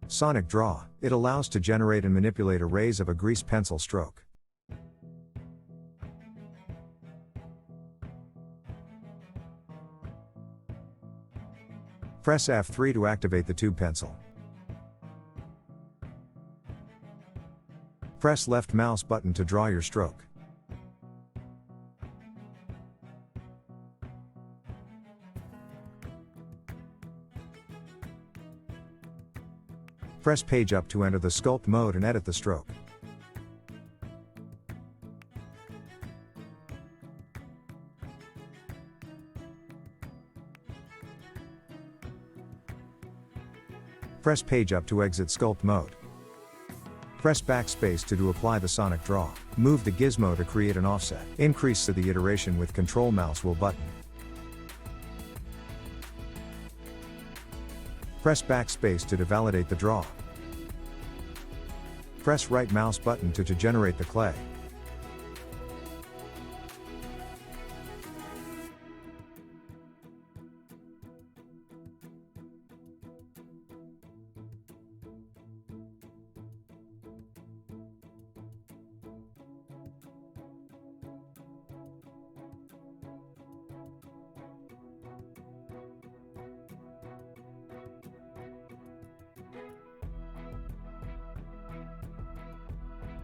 Sonicdraw, it allows to generate and manipulate arrays of a grease pencil stroke. Press F3 to activate the tube pencil. Press left mouse button to draw your stroke. Press page up to enter the sculpt mode and edit the stroke. Press page up to exit sculpt mode. Press backspace to apply the Sonicdraw. Move the gizmo to create an offset. Increase the iteration with control mouse wheel button. Press backspace to validate the draw. Press right mouse button to generate the clay.